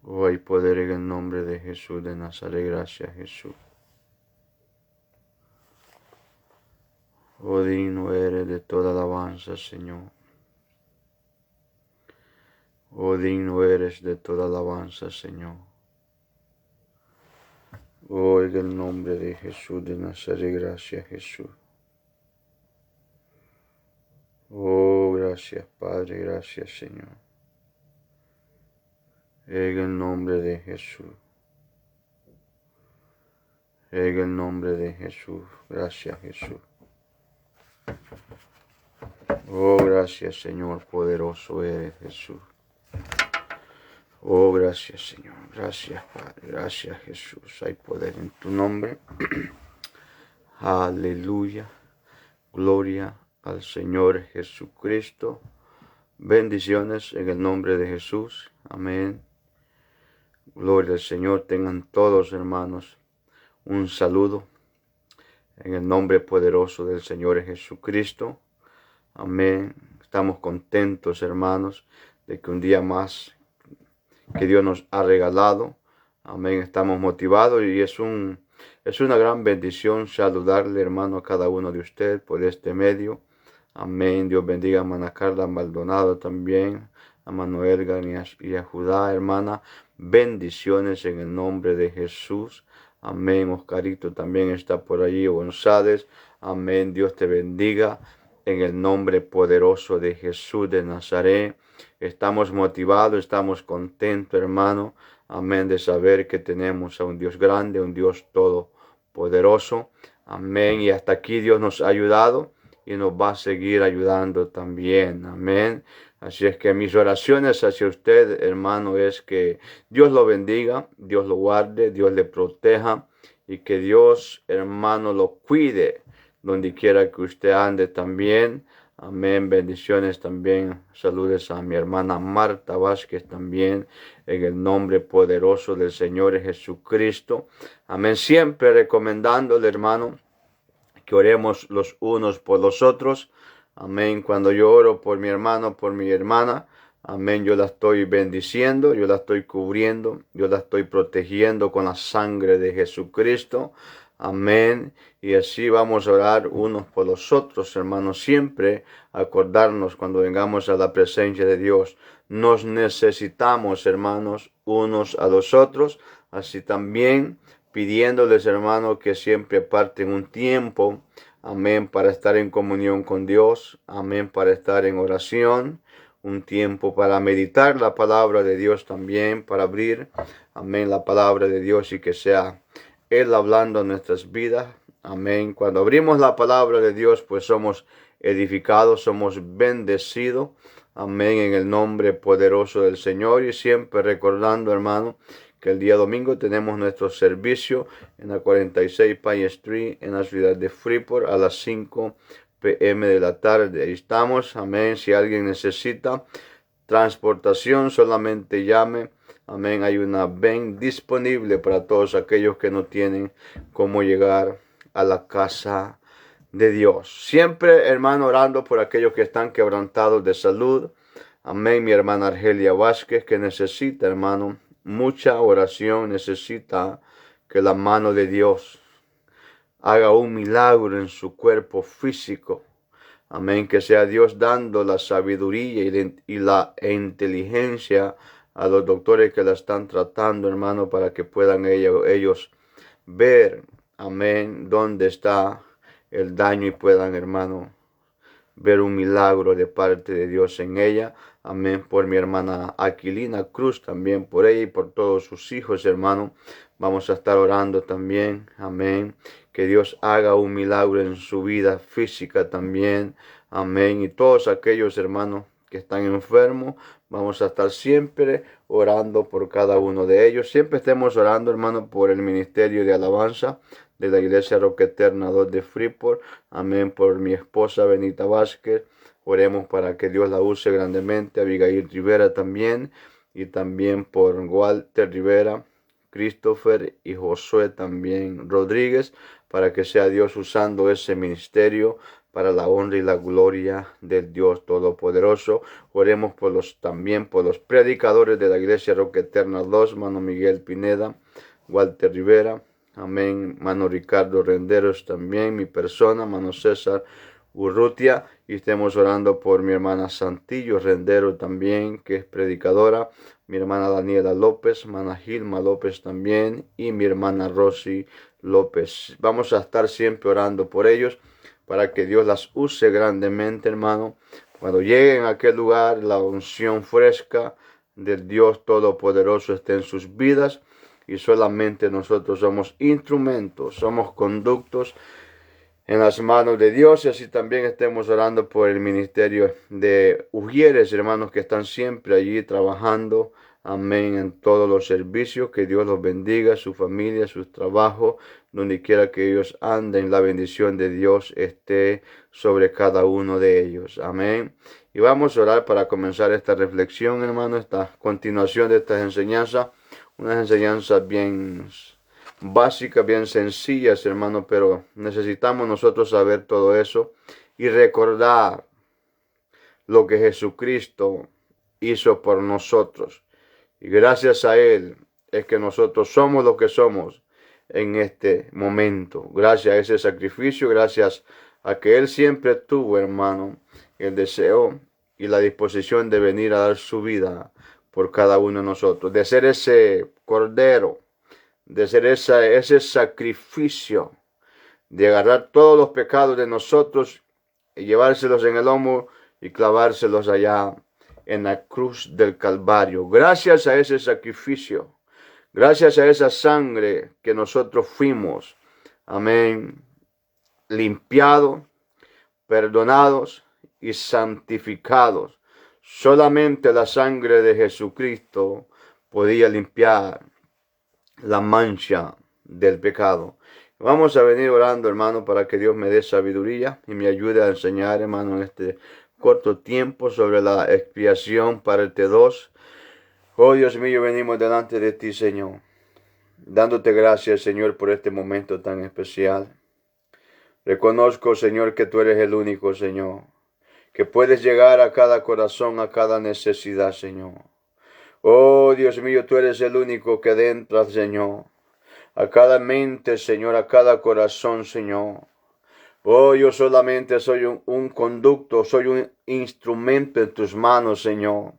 Oh, hay poder en el nombre de Jesús de Nazaret. Gracias, Jesús. Oh, digno eres de toda alabanza, Señor. Oh, digno eres de toda alabanza, Señor. Oh, en el nombre de Jesús de Nazaret. Gracias, Jesús. Oh, gracias, Padre. Gracias, Señor. En el nombre de Jesús. En el nombre de Jesús. Gracias, Jesús. Oh, gracias, Señor. Poderoso eres, Jesús. Oh, gracias, Señor. Gracias, Padre. Gracias, Jesús. Hay poder en tu nombre. Aleluya. Gloria al Señor Jesucristo. Bendiciones en el nombre de Jesús. Amén. Gloria al Señor. Tengan todos, hermanos, un saludo en el nombre poderoso del Señor Jesucristo. Amén. Estamos contentos, hermanos, de que un día más que Dios nos ha regalado. Amén. Estamos motivados y es una gran bendición saludarle, hermano, a cada uno de ustedes por este medio. Amén. Dios bendiga a hermana Carla Maldonado también, a Manuel y a Judá, hermana. Bendiciones en el nombre de Jesús. Amén. Oscarito también está por allí, González. Amén. Dios te bendiga en el nombre poderoso de Jesús de Nazaret. Estamos motivados, estamos contentos, hermano. Amén, de saber que tenemos a un Dios grande, un Dios todopoderoso. Amén. Y hasta aquí Dios nos ha ayudado y nos va a seguir ayudando también. Amén. Así es que mis oraciones hacia usted, hermano, es que Dios lo bendiga, Dios lo guarde, Dios le proteja y que Dios, hermano, lo cuide donde quiera que usted ande también. Amén. Bendiciones también. Saludes a mi hermana Marta Vázquez también en el nombre poderoso del Señor Jesucristo. Amén. Siempre recomendándole, hermano, que oremos los unos por los otros. Amén. Cuando yo oro por mi hermano, por mi hermana, amén, yo la estoy bendiciendo, yo la estoy cubriendo, yo la estoy protegiendo con la sangre de Jesucristo. Amén. Y así vamos a orar unos por los otros, hermanos. Siempre acordarnos cuando vengamos a la presencia de Dios. Nos necesitamos, hermanos, unos a los otros. Así también pidiéndoles, hermanos, que siempre aparten un tiempo, amén, para estar en comunión con Dios, amén, para estar en oración, un tiempo para meditar la palabra de Dios también, para abrir, amén, la palabra de Dios y que sea Él hablando en nuestras vidas, amén. Cuando abrimos la palabra de Dios, pues somos edificados, somos bendecidos, amén, en el nombre poderoso del Señor. Y siempre recordando, hermano, que el día domingo tenemos nuestro servicio en la 46 Pine Street en la ciudad de Freeport a las 5 p.m. de la tarde. Ahí estamos, amén. Si alguien necesita transportación, solamente llame. Amén. Hay una van disponible para todos aquellos que no tienen cómo llegar a la casa de Dios. Siempre, hermano, orando por aquellos que están quebrantados de salud. Amén. Mi hermana Argelia Vázquez, que necesita, hermano, mucha oración, necesita que la mano de Dios haga un milagro en su cuerpo físico. Amén, que sea Dios dando la sabiduría y la inteligencia a los doctores que la están tratando, hermano, para que puedan ellos ver, amén, dónde está el daño y puedan, hermano, ver un milagro de parte de Dios en ella. Amén. Por mi hermana Aquilina Cruz, también por ella y por todos sus hijos, hermano. Vamos a estar orando también. Amén. Que Dios haga un milagro en su vida física también. Amén. Y todos aquellos, hermanos, que están enfermos, vamos a estar siempre orando por cada uno de ellos. Siempre estemos orando, hermano, por el ministerio de alabanza de la Iglesia Roca Eterna 2 de Freeport. Amén. Por mi esposa Benita Vázquez. Oremos para que Dios la use grandemente. Abigail Rivera también. Y también por Walter Rivera, Christopher y Josué también Rodríguez. Para que sea Dios usando ese ministerio. para la honra y la gloria del Dios Todopoderoso. Oremos también por los predicadores de la Iglesia Roca Eterna 2, Mano Miguel Pineda, Walter Rivera, amén, Mano Ricardo Renderos también, mi persona, Mano César Urrutia, y estemos orando por mi hermana Santillo Rendero también, que es predicadora, mi hermana Daniela López, hermana Gilma López también, y mi hermana Rosy López. Vamos a estar siempre orando por ellos, para que Dios las use grandemente, hermano. Cuando lleguen a aquel lugar, la unción fresca del Dios Todopoderoso esté en sus vidas, y solamente nosotros somos instrumentos, somos conductos en las manos de Dios. Y así también estemos orando por el ministerio de Ujieres, hermanos, que están siempre allí trabajando, amén, en todos los servicios. Que Dios los bendiga, su familia, sus trabajos, donde quiera que ellos anden, la bendición de Dios esté sobre cada uno de ellos, amén. Y vamos a orar para comenzar esta reflexión, hermano, esta continuación de estas enseñanzas, unas enseñanzas bien básicas, bien sencillas, hermano, pero necesitamos nosotros saber todo eso y recordar lo que Jesucristo hizo por nosotros. Y gracias a Él es que nosotros somos lo que somos en este momento. Gracias a ese sacrificio, gracias a que Él siempre tuvo, hermano, el deseo y la disposición de venir a dar su vida por cada uno de nosotros, de ser ese cordero, de ser ese sacrificio, de agarrar todos los pecados de nosotros y llevárselos en el lomo y clavárselos allá en la cruz del Calvario. Gracias a ese sacrificio, gracias a esa sangre que nosotros fuimos, amén, limpiados, perdonados y santificados. Solamente la sangre de Jesucristo podía limpiar la mancha del pecado. Vamos a venir orando, hermano, para que Dios me dé sabiduría y me ayude a enseñar, hermano, en este corto tiempo sobre la expiación, parte 2. Oh Dios mío, venimos delante de ti, Señor, dándote gracias, Señor, por este momento tan especial. Reconozco, Señor, que tú eres el único, Señor, que puedes llegar a cada corazón, a cada necesidad, Señor. Oh Dios mío, tú eres el único que adentra, Señor, a cada mente, Señor, a cada corazón, Señor. Oh, yo solamente soy un conducto, soy un instrumento en tus manos, Señor.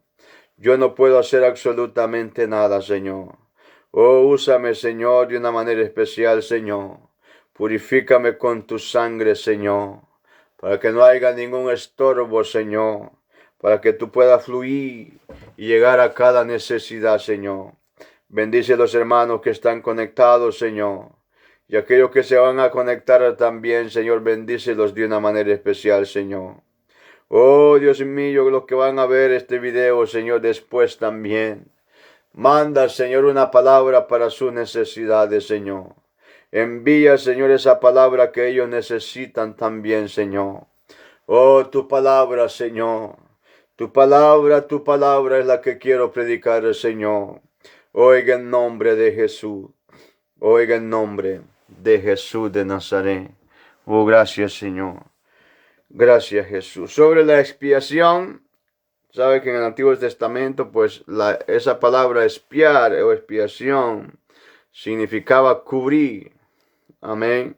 Yo no puedo hacer absolutamente nada, Señor. Oh, úsame, Señor, de una manera especial, Señor. Purifícame con tu sangre, Señor, para que no haya ningún estorbo, Señor, para que tú puedas fluir y llegar a cada necesidad, Señor. Bendice a los hermanos que están conectados, Señor. Y aquellos que se van a conectar también, Señor, bendícelos de una manera especial, Señor. Oh, Dios mío, los que van a ver este video, Señor, después también. Manda, Señor, una palabra para sus necesidades, Señor. Envía, Señor, esa palabra que ellos necesitan también, Señor. Oh, tu palabra, Señor. Tu palabra es la que quiero predicar, Señor. Oiga el nombre de Jesús. Oiga el nombre de Jesús de Nazaret. Oh, gracias, Señor. Gracias, Jesús. Sobre la expiación, sabe que en el Antiguo Testamento, pues esa palabra expiar o expiación significaba cubrir. Amén.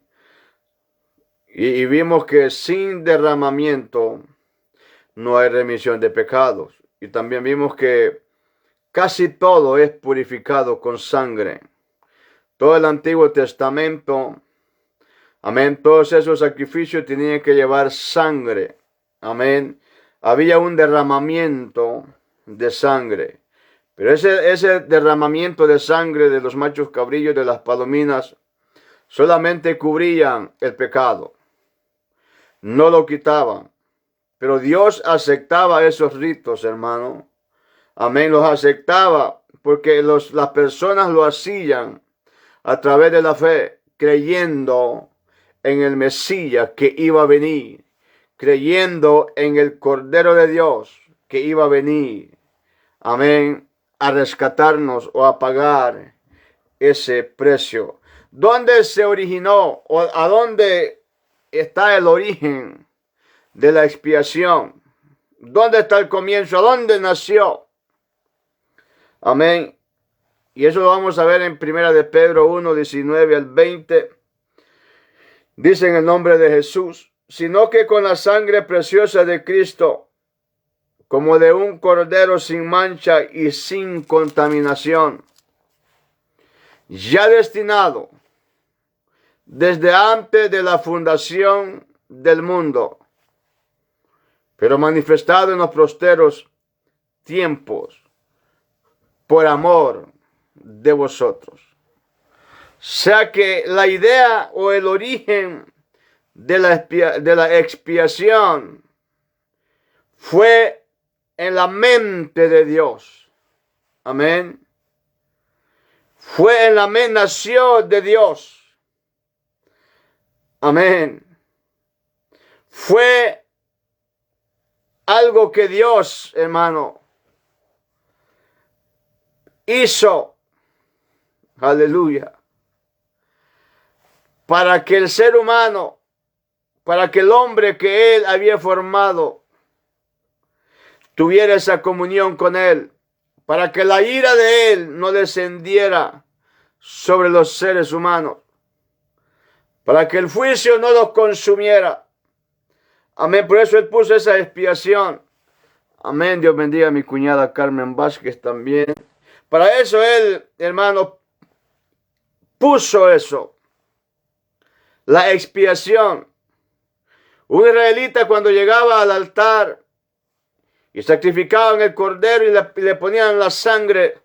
Y vimos que sin derramamiento no hay remisión de pecados. Y también vimos que casi todo es purificado con sangre. Todo el Antiguo Testamento, amén, todos esos sacrificios tenían que llevar sangre. Amén. Había un derramamiento de sangre. Pero ese derramamiento de sangre de los machos cabrillos, de las palominas, solamente cubrían el pecado. No lo quitaban. Pero Dios aceptaba esos ritos, hermano. Amén, los aceptaba porque las personas lo hacían a través de la fe, creyendo en el Mesías que iba a venir, creyendo en el Cordero de Dios que iba a venir. Amén, a rescatarnos o a pagar ese precio. ¿Dónde se originó o a dónde está el origen de la expiación. ¿Dónde está el comienzo? ¿Dónde nació? Amén. Y eso lo vamos a ver en 1 de Pedro 1, 19 al 20. Dice en el nombre de Jesús, sino que con la sangre preciosa de Cristo, como de un cordero sin mancha y sin contaminación, ya destinado desde antes de la fundación del mundo, pero manifestado en los posteros tiempos por amor de vosotros. O sea que la idea o el origen de la expiación fue en la mente de Dios. Amén. Fue en la mente, nació de Dios. Amén. Fue algo que Dios, hermano, hizo. Aleluya. Para que el ser humano, para que el hombre que él había formado tuviera esa comunión con él, para que la ira de él no descendiera sobre los seres humanos, para que el juicio no los consumiera. Amén. Por eso él puso esa expiación. Amén. Dios bendiga a mi cuñada Carmen Vázquez también. Para eso él, hermano, puso eso. La expiación. Un israelita cuando llegaba al altar y sacrificaban el cordero y le ponían la sangre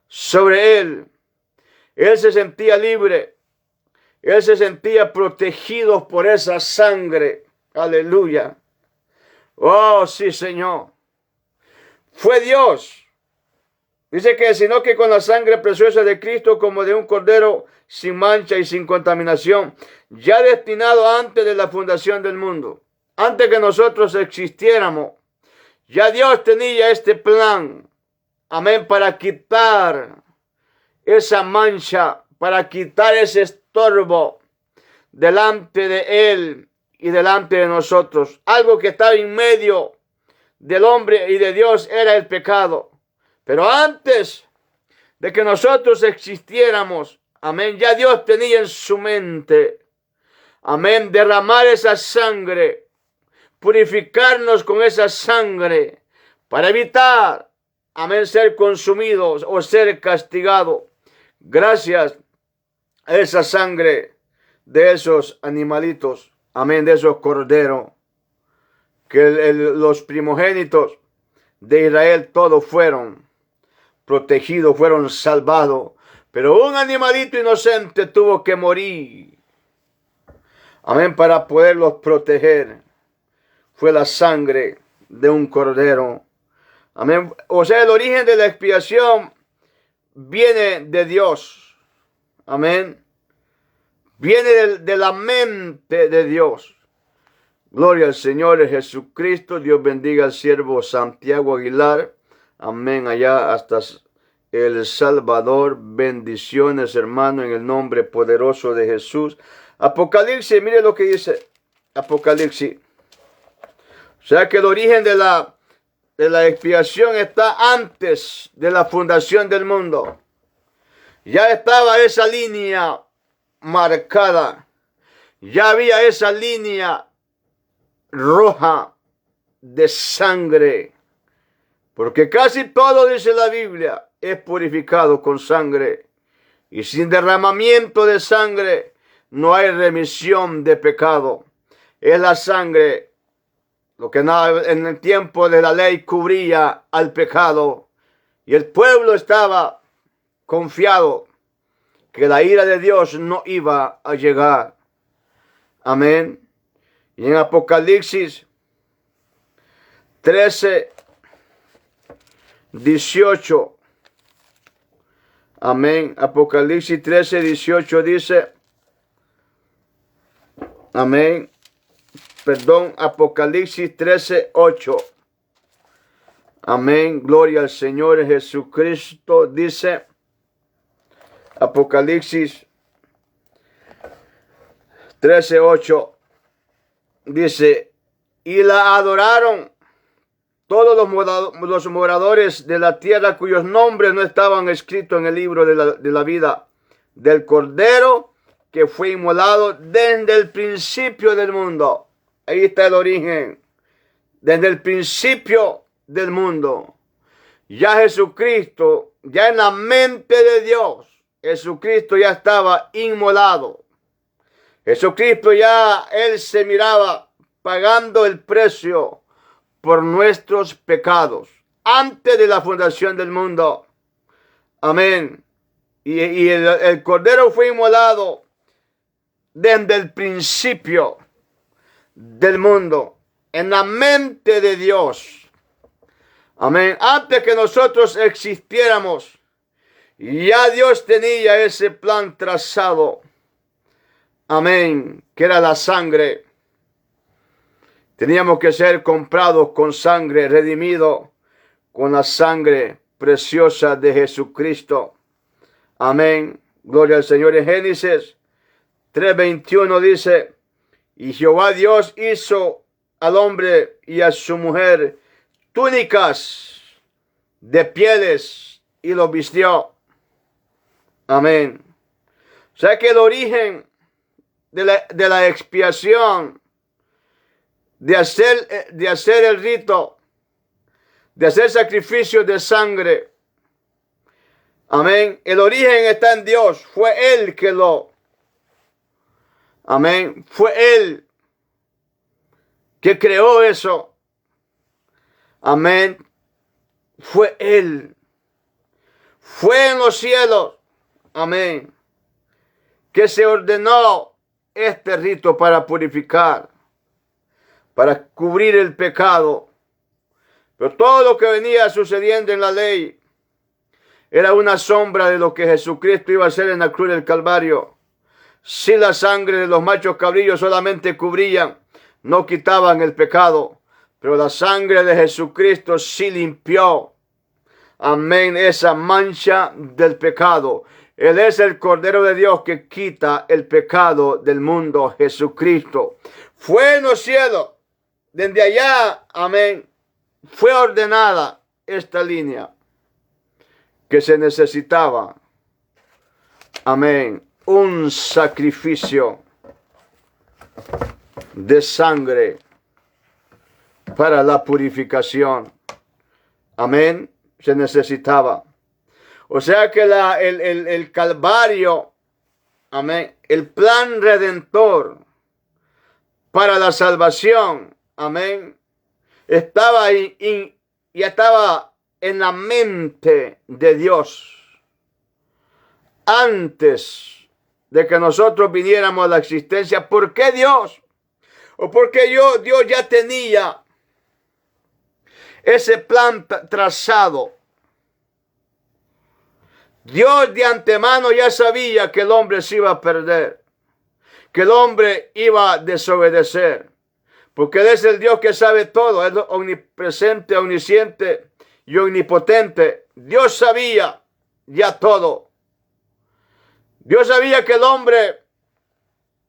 sobre él se sentía libre. Él se sentía protegido por esa sangre. Aleluya. Oh, sí, Señor. Fue Dios. Dice que sino que con la sangre preciosa de Cristo como de un cordero sin mancha y sin contaminación, ya destinado antes de la fundación del mundo, antes que nosotros existiéramos, ya Dios tenía este plan, amén, para quitar esa mancha, para quitar ese estorbo delante de Él y delante de nosotros. Algo que estaba en medio del hombre y de Dios era el pecado. Pero antes de que nosotros existiéramos, amén, ya Dios tenía en su mente, amén, derramar esa sangre, purificarnos con esa sangre, para evitar, amén, ser consumidos o ser castigados. Gracias a esa sangre de esos animalitos, amén, de esos corderos, que los primogénitos de Israel todos fueron protegidos, fueron salvados, pero un animalito inocente tuvo que morir, amén, para poderlos proteger. Fue la sangre de un cordero, amén. O sea, el origen de la expiación viene de Dios, amén, viene de la mente de Dios. Gloria al Señor Jesucristo. Dios bendiga al siervo Santiago Aguilar. Amén. Allá hasta El Salvador. Bendiciones, hermano, en el nombre poderoso de Jesús. Apocalipsis, mire lo que dice Apocalipsis. O sea que el origen de la expiación está antes de la fundación del mundo. Ya estaba esa línea marcada. Ya había esa línea roja de sangre, porque casi todo, dice la Biblia, es purificado con sangre, y sin derramamiento de sangre no hay remisión de pecado. Es la sangre lo que en el tiempo de la ley cubría al pecado, y el pueblo estaba confiado que la ira de Dios no iba a llegar. Amén. Y en Apocalipsis 13, 18. Amén. Apocalipsis 13, 18 dice. Amén. Perdón, Apocalipsis 13, 8. Amén. Gloria al Señor Jesucristo. Dice Apocalipsis 13, 8. Dice, y la adoraron todos los moradores de la tierra cuyos nombres no estaban escritos en el libro de la vida del Cordero que fue inmolado desde el principio del mundo. Ahí está el origen. Desde el principio del mundo. Ya Jesucristo, ya en la mente de Dios, Jesucristo ya estaba inmolado. Jesucristo ya, Él se miraba pagando el precio por nuestros pecados antes de la fundación del mundo. Amén. Y el Cordero fue inmolado desde el principio del mundo, en la mente de Dios. Amén. Antes que nosotros existiéramos, ya Dios tenía ese plan trazado. Amén. Que era la sangre. Teníamos que ser comprados con sangre, redimidos con la sangre preciosa de Jesucristo. Amén. Gloria al Señor. En Génesis 3:21 dice: y Jehová Dios hizo al hombre y a su mujer túnicas de pieles y los vistió. Amén. O sea que el origen de la expiación, de hacer el rito, de hacer sacrificio de sangre. Amén. El origen está en Dios. Fue Él que lo. Amén. Fue Él que creó eso. Amén. Fue Él. Fue en los cielos. Amén. Que se ordenó este rito para purificar, para cubrir el pecado. Pero todo lo que venía sucediendo en la ley era una sombra de lo que Jesucristo iba a hacer en la cruz del Calvario. Si la sangre de los machos cabrillos solamente cubrían, no quitaban el pecado, pero la sangre de Jesucristo sí limpió. Amén, esa mancha del pecado. Él es el Cordero de Dios que quita el pecado del mundo, Jesucristo. Fue en los cielos, desde allá, amén, fue ordenada esta línea que se necesitaba, amén, un sacrificio de sangre para la purificación. Amén, se necesitaba. O sea que el Calvario, amén, el plan redentor para la salvación, amén, estaba ahí, ya estaba en la mente de Dios antes de que nosotros viniéramos a la existencia. ¿Por qué Dios? O porque Dios ya tenía ese plan trazado. Dios de antemano ya sabía que el hombre se iba a perder, que el hombre iba a desobedecer, porque Él es el Dios que sabe todo, es omnipresente, omnisciente y omnipotente. Dios sabía ya todo. Dios sabía que el hombre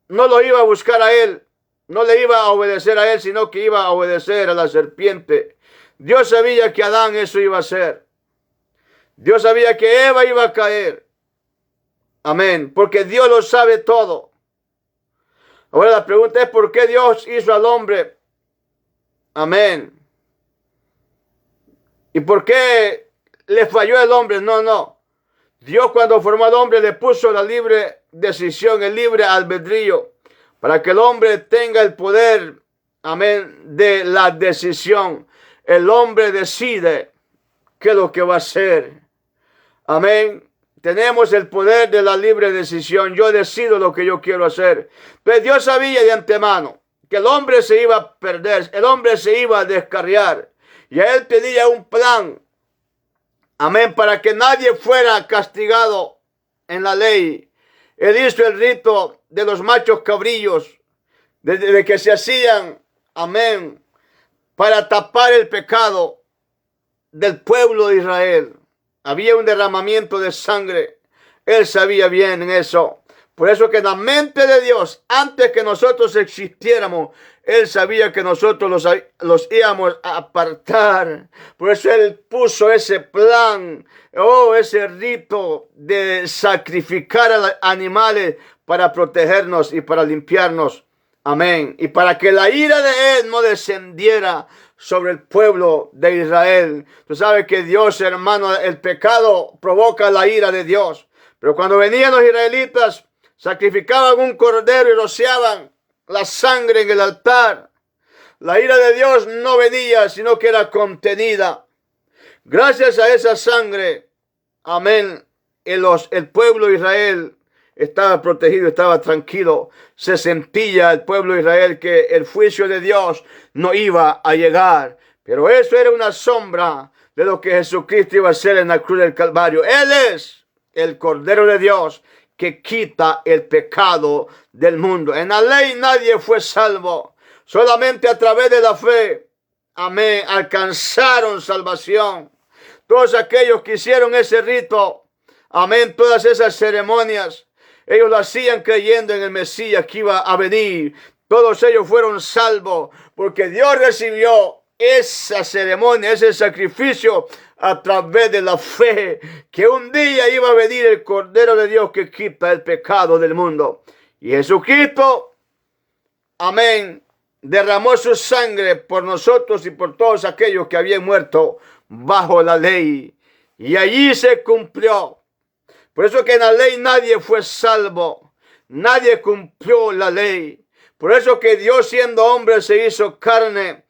no lo iba a buscar a Él, no le iba a obedecer a Él, sino que iba a obedecer a la serpiente. Dios sabía que Adán eso iba a hacer. Dios sabía que Eva iba a caer. Amén. Porque Dios lo sabe todo. Ahora la pregunta es: ¿por qué Dios hizo al hombre? Amén. ¿Y por qué le falló el hombre? No. Dios, cuando formó al hombre, le puso la libre decisión, el libre albedrío, para que el hombre tenga el poder, amén, de la decisión. El hombre decide qué es lo que va a hacer. Amén. Tenemos el poder de la libre decisión. Yo decido lo que yo quiero hacer. Pero Dios sabía de antemano que el hombre se iba a perder, el hombre se iba a descarriar. Y a Él tenía un plan. Amén. Para que nadie fuera castigado en la ley. Él hizo el rito de los machos cabrillos, de que se hacían, amén, para tapar el pecado del pueblo de Israel. Había un derramamiento de sangre. Él sabía bien eso. Por eso que en la mente de Dios, antes que nosotros existiéramos, Él sabía que nosotros los íbamos a apartar. Por eso Él puso ese plan, ese rito de sacrificar a animales para protegernos y para limpiarnos. Amén. Y para que la ira de Él no descendiera sobre el pueblo de Israel. Tú sabes que Dios, hermano, el pecado provoca la ira de Dios. Pero cuando venían los israelitas, sacrificaban un cordero y rociaban la sangre en el altar. La ira de Dios no venía, sino que era contenida. Gracias a esa sangre, amén, el pueblo de Israel estaba protegido, estaba tranquilo. Se sentía el pueblo de Israel que el juicio de Dios no iba a llegar. Pero eso era una sombra de lo que Jesucristo iba a hacer en la cruz del Calvario. Él es el Cordero de Dios que quita el pecado del mundo. En la ley nadie fue salvo. Solamente a través de la fe, amén, alcanzaron salvación. Todos aquellos que hicieron ese rito, amén, todas esas ceremonias, ellos lo hacían creyendo en el Mesías que iba a venir. Todos ellos fueron salvos porque Dios recibió esa ceremonia, ese sacrificio a través de la fe, que un día iba a venir el Cordero de Dios que quita el pecado del mundo. Y Jesucristo, amén, derramó su sangre por nosotros y por todos aquellos que habían muerto bajo la ley. Y allí se cumplió. Por eso que en la ley nadie fue salvo. Nadie cumplió la ley. Por eso que Dios siendo hombre se hizo carne.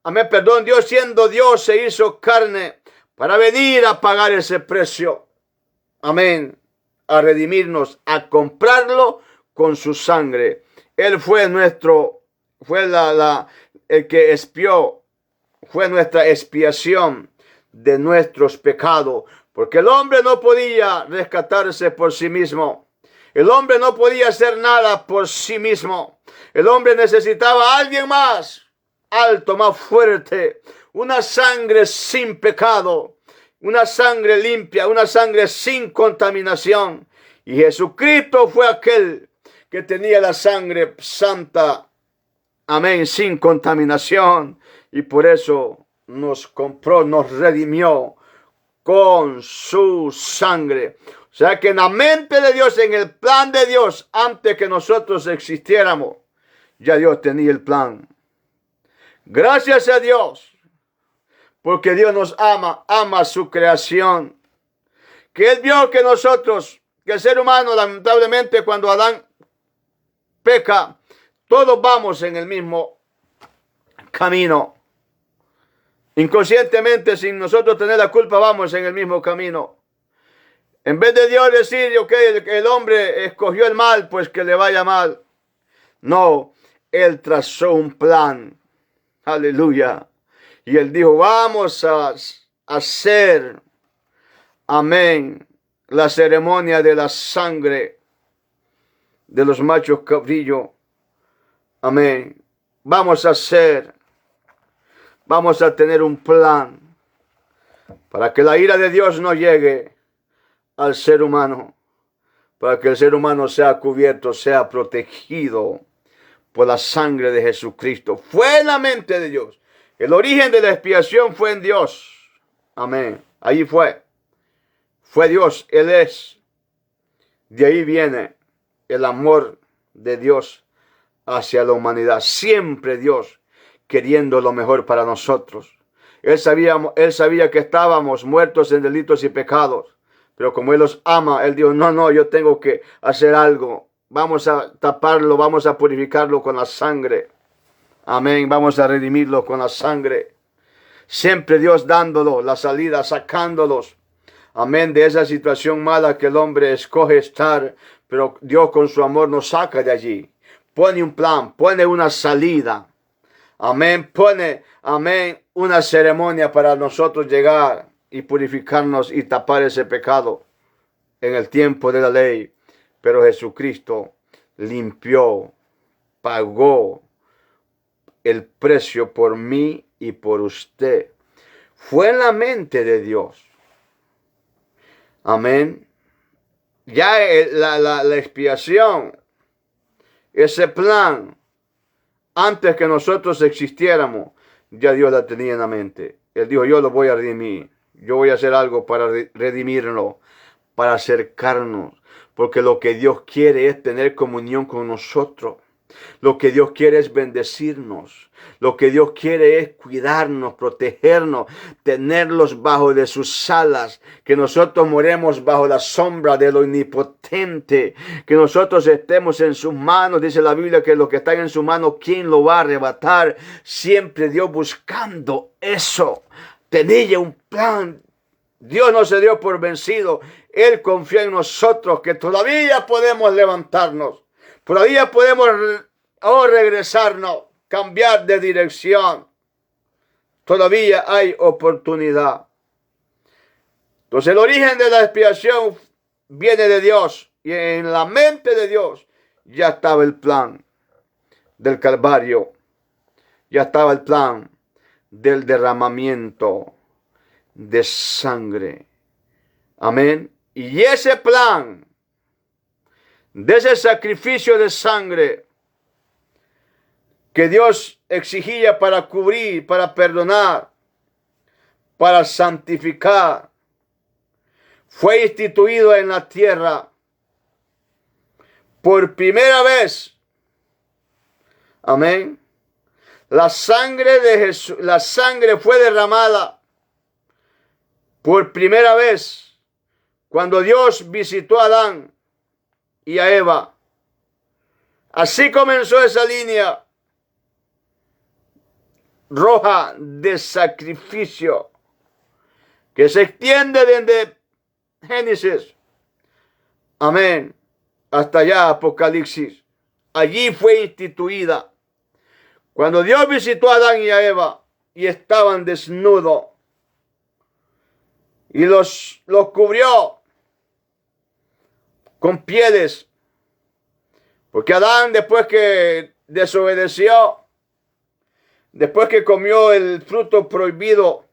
Amén, perdón, Dios siendo Dios se hizo carne para venir a pagar ese precio. Amén. A redimirnos, a comprarlo con su sangre. Él fue el que expió, fue nuestra expiación de nuestros pecados. Porque el hombre no podía rescatarse por sí mismo. El hombre no podía hacer nada por sí mismo. El hombre necesitaba a alguien más alto, más fuerte. Una sangre sin pecado. Una sangre limpia, una sangre sin contaminación. Y Jesucristo fue aquel que tenía la sangre santa. Amén, sin contaminación. Y por eso nos compró, nos redimió con su sangre. O sea que en la mente de Dios, en el plan de Dios, antes que nosotros existiéramos, ya Dios tenía el plan. Gracias a Dios, porque Dios nos ama su creación. Que Él vio que nosotros, que el ser humano, lamentablemente, cuando Adán peca, todos vamos en el mismo camino. Inconscientemente, sin nosotros tener la culpa, vamos en el mismo camino. En vez de Dios decir, ok, el hombre escogió el mal, pues que le vaya mal. No, Él trazó un plan. Aleluya. Y Él dijo, vamos a hacer, amén, la ceremonia de la sangre de los machos cabrillo. Amén. Vamos a tener un plan para que la ira de Dios no llegue al ser humano, para que el ser humano sea cubierto, sea protegido por la sangre de Jesucristo. Fue en la mente de Dios. El origen de la expiación fue en Dios. Amén. Ahí fue. Fue Dios. Él es. De ahí viene el amor de Dios hacia la humanidad. Siempre Dios queriendo lo mejor para nosotros. Él sabía que estábamos muertos en delitos y pecados. Pero como Él los ama, Él dijo, no, yo tengo que hacer algo. Vamos a taparlo, vamos a purificarlo con la sangre. Amén, vamos a redimirlo con la sangre. Siempre Dios dándolo la salida, sacándolos. Amén, de esa situación mala que el hombre escoge estar. Pero Dios con su amor nos saca de allí. Pone un plan, pone una salida. Amén, pone, amén, una ceremonia para nosotros llegar y purificarnos y tapar ese pecado en el tiempo de la ley. Pero Jesucristo limpió, pagó el precio por mí y por usted. Fue en la mente de Dios. Amén. Ya la expiación, ese plan, Antes que nosotros existiéramos, ya Dios la tenía en la mente. Él dijo, yo lo voy a redimir. Yo voy a hacer algo para redimirlo, para acercarnos. Porque lo que Dios quiere es tener comunión con nosotros. Lo que Dios quiere es bendecirnos. Lo que Dios quiere es cuidarnos, protegernos, tenerlos bajo de sus alas, que nosotros moremos bajo la sombra de lo omnipotente, que nosotros estemos en sus manos. Dice la Biblia que lo que está en su mano, ¿quién lo va a arrebatar? Siempre Dios buscando eso. Tenía un plan. Dios no se dio por vencido. Él confía en nosotros que todavía podemos levantarnos. Todavía podemos regresarnos, cambiar de dirección. Todavía hay oportunidad. Entonces el origen de la expiación viene de Dios. Y en la mente de Dios ya estaba el plan del Calvario. Ya estaba el plan del derramamiento de sangre. Amén. Y ese plan de ese sacrificio de sangre que Dios exigía para cubrir, para perdonar, para santificar, fue instituido en la tierra por primera vez. Amén. La sangre de Jesús, la sangre fue derramada por primera vez cuando Dios visitó a Adán y a Eva. Así comenzó esa línea roja de sacrificio que se extiende desde Génesis, amén, hasta allá Apocalipsis. Allí fue instituida cuando Dios visitó a Adán y a Eva y estaban desnudos y los cubrió con pieles, porque Adán, después que desobedeció, después que comió el fruto prohibido,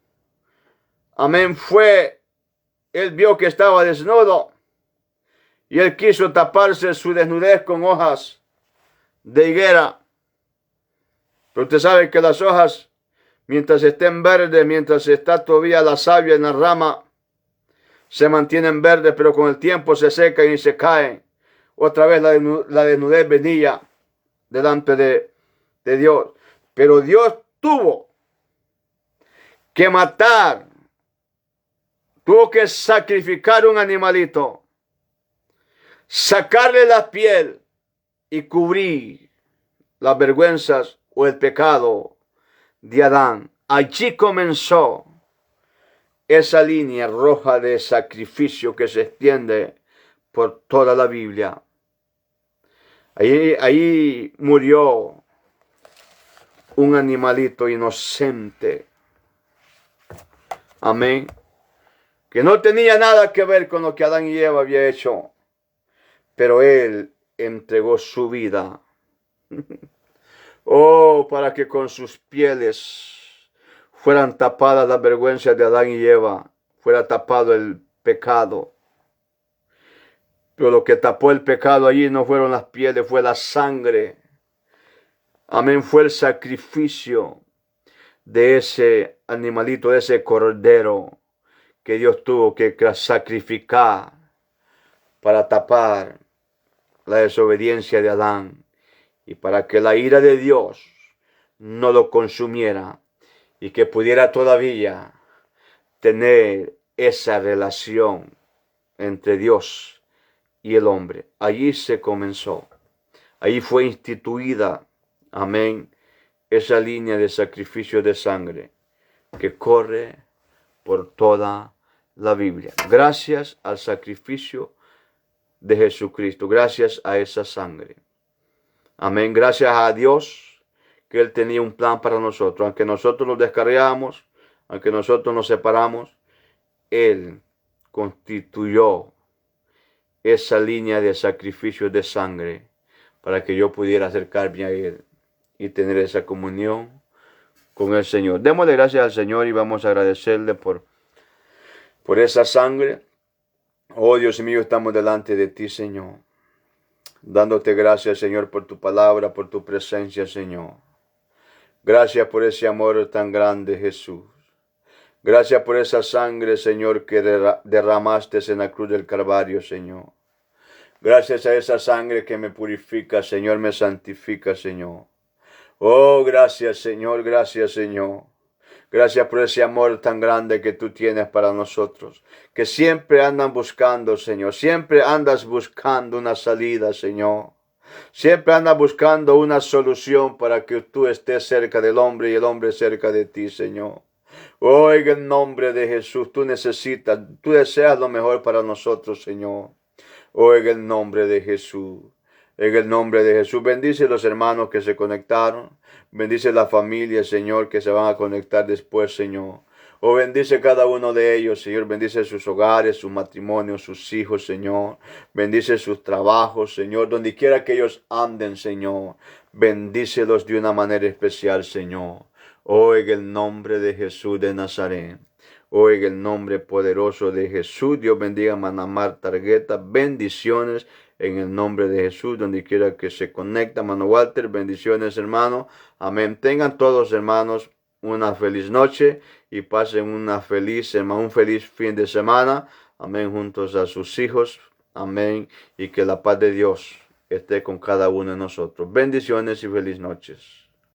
amén, él vio que estaba desnudo y él quiso taparse su desnudez con hojas de higuera. Pero usted sabe que las hojas, mientras estén verdes, mientras está todavía la savia en la rama, se mantienen verdes, pero con el tiempo se secan y se caen. Otra vez la desnudez venía delante de Dios. Pero Dios tuvo que matar, tuvo que sacrificar un animalito, sacarle la piel y cubrir las vergüenzas o el pecado de Adán. Allí comenzó esa línea roja de sacrificio que se extiende por toda la Biblia. Ahí murió un animalito inocente. Amén. Que no tenía nada que ver con lo que Adán y Eva había hecho. Pero él entregó su vida. Oh, para que con sus pieles fueran tapadas las vergüenzas de Adán y Eva. Fuera tapado el pecado. Pero lo que tapó el pecado allí no fueron las pieles, fue la sangre. Amén, fue el sacrificio de ese animalito, de ese cordero que Dios tuvo que sacrificar para tapar la desobediencia de Adán y para que la ira de Dios no lo consumiera y que pudiera todavía tener esa relación entre Dios y el hombre. Allí se comenzó. Allí fue instituida, amén, esa línea de sacrificio de sangre que corre por toda la Biblia. Gracias al sacrificio de Jesucristo, gracias a esa sangre. Amén, gracias a Dios que Él tenía un plan para nosotros. Aunque nosotros nos descarriamos, aunque nosotros nos separamos, Él constituyó esa línea de sacrificio de sangre para que yo pudiera acercarme a Él y tener esa comunión con el Señor. Démosle gracias al Señor y vamos a agradecerle por esa sangre. Oh Dios mío, estamos delante de ti, Señor, dándote gracias, Señor, por tu palabra, por tu presencia, Señor. Gracias por ese amor tan grande, Jesús. Gracias por esa sangre, Señor, que derramaste en la cruz del Calvario, Señor. Gracias a esa sangre que me purifica, Señor, me santifica, Señor. Oh, gracias, Señor, gracias, Señor. Gracias por ese amor tan grande que tú tienes para nosotros, que siempre andan buscando, Señor, siempre andas buscando una salida, Señor. Siempre andas buscando una solución para que tú estés cerca del hombre y el hombre cerca de ti, Señor. Oh, en el nombre de Jesús, tú necesitas, tú deseas lo mejor para nosotros, Señor. Oh, en el nombre de Jesús. En el nombre de Jesús, bendice a los hermanos que se conectaron. Bendice la familia, Señor, que se van a conectar después, Señor. Oh, bendice cada uno de ellos, Señor. Bendice sus hogares, sus matrimonios, sus hijos, Señor. Bendice sus trabajos, Señor. Donde quiera que ellos anden, Señor. Bendícelos de una manera especial, Señor. Oh, en el nombre de Jesús de Nazaret. Oh, en el nombre poderoso de Jesús. Dios bendiga a Manamar Targueta. Bendiciones en el nombre de Jesús, donde quiera que se conecta. Mano Walter, bendiciones, hermano. Amén. Tengan todos, hermanos, una feliz noche y pasen un feliz fin de semana. Amén. Juntos a sus hijos. Amén. Y que la paz de Dios esté con cada uno de nosotros. Bendiciones y feliz noches.